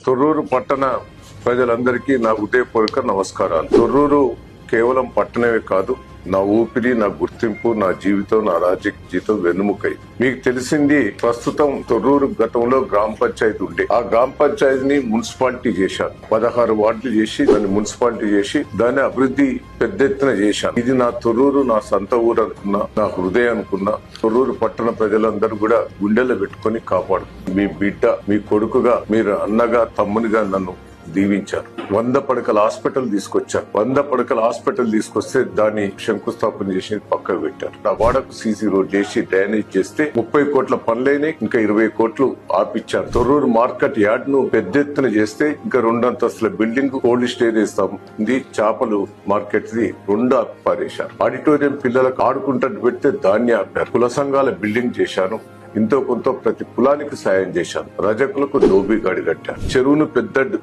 తొర్రూరు పట్టణ ప్రజలందరికీ నా హృదయపూర్వక నమస్కారాలు. తొర్రూరు కేవలం పట్టణమే కాదు, నా ఊపిరి, నా గుర్తింపు, నా జీవితం, నా రాజకీయ జీవితం వెన్నుముకై. మీకు తెలిసింది, ప్రస్తుతం తొర్రూరు గతంలో గ్రామ పంచాయతీ ఉండే, ఆ గ్రామ పంచాయతీని మున్సిపాలిటీ చేశాను. 16 వార్డులు చేసి దాన్ని మున్సిపాలిటీ చేసి దాన్ని అభివృద్ధి పెద్ద ఎత్తున చేశాను. ఇది నా తొర్రూరు, నా సొంత ఊరు అనుకున్నా, నా హృదయం అనుకున్నా. తొర్రూరు పట్టణ ప్రజలందరూ కూడా గుండెల్లో పెట్టుకుని కాపాడు. మీ బిడ్డ, మీ కొడుకుగా, మీరు అన్నగా, తమ్మునిగా నన్ను దీవించారు. 100 పడకల హాస్పిటల్ తీసుకొచ్చారు. 100 పడకల హాస్పిటల్ తీసుకొస్తే దాన్ని శంకుస్థాపన చేసి పక్కకు పెట్టారు. నా వాడకు సీసీ రోడ్ చేసి డ్రైనేజ్ చేస్తే 30 కోట్ల పనులైనా, ఇంకా 20 కోట్లు ఆపిచ్చారు. తొర్రూరు మార్కెట్ యార్డ్ ను పెద్ద ఎత్తున చేస్తే ఇంకా 2 అంతస్తుల బిల్డింగ్, కోల్డ్ స్టోరేజ్ ఉంది, చేపలు మార్కెట్ ది 2 పారేశారు. ఆడిటోరియం పిల్లలకు ఆడుకుంటూ పెడితే దాన్ని ఆపారు. కుల సంఘాల బిల్డింగ్ చేశాను. ఇంతో కొంత ప్రతి కులానికి సాయం చేశాను. రజకులకు దోబీ గాడి కట్టాను. చెరువును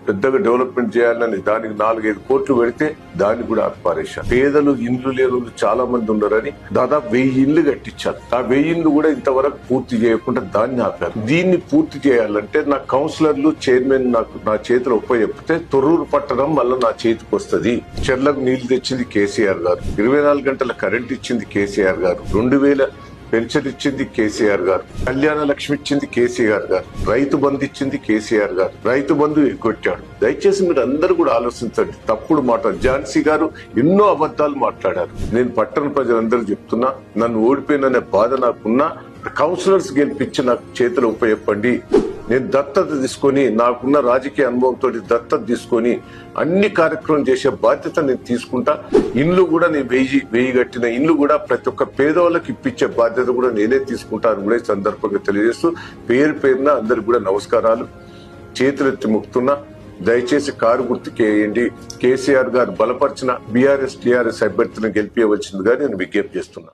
పెద్దగా డెవలప్మెంట్ చేయాలని దానికి 4-5 కోట్లు పెడితే దాన్ని కూడా ఆపారేశాను. పేదలు, ఇండ్లు లేని చాలా మంది ఉన్నారని దాదాపు 1000 ఇండ్లు కట్టించాను. ఆ 1000 ఇండ్లు కూడా ఇంతవరకు పూర్తి చేయకుండా దాన్ని ఆపారు. దీన్ని పూర్తి చేయాలంటే నా కౌన్సిలర్లు, చైర్మన్ నా చేతిలో చెప్తే తొర్రూరు పట్టణం మళ్ళీ నా చేతికి వస్తుంది. చెర్లకు నీళ్లు తెచ్చింది కేసీఆర్ గారు, 24 గంటల కరెంట్ ఇచ్చింది కేసీఆర్ గారు, 2000 పెన్షన్ ఇచ్చింది కేసీఆర్ గారు, కళ్యాణ లక్ష్మి ఇచ్చింది కేసీఆర్ గారు, రైతు బంధు ఇచ్చింది కేసీఆర్ గారు, రైతు బంధు ఎగ్గొట్టాడు. దయచేసి మీరు అందరూ కూడా ఆలోచించండి. తప్పుడు మాట. ఝాన్సీ గారు ఎన్నో అబద్ధాలు మాట్లాడారు. నేను పట్టణ ప్రజలందరూ చెప్తున్నా, నన్ను ఓడిపోయిననే బాధ నాకున్నా, కౌన్సిలర్స్ గెలిపించి నాకు చేతులు ఉపయోగపడి నేను దత్తత తీసుకొని, నాకున్న రాజకీయ అనుభవంతో దత్తత తీసుకొని అన్ని కార్యక్రమం చేసే బాధ్యత నేను తీసుకుంటా. ఇండ్లు కూడా నేను 1000 కట్టిన ఇండ్లు కూడా ప్రతి ఒక్క పేదవాళ్ళకి ఇప్పించే బాధ్యత కూడా నేనే తీసుకుంటాను కూడా ఈ సందర్భంగా తెలియజేస్తూ, పేరున అందరికి కూడా నమస్కారాలు. చేతులెత్తి మొక్కుతున్నా. దయచేసి కారు గుర్తుకి వేయండి. కేసీఆర్ గారు బలపరిచిన బీఆర్ఎస్, టీఆర్ఎస్ అభ్యర్థులను గెలిపించవలసిందిగా నేను విజ్ఞప్తి చేస్తున్నా.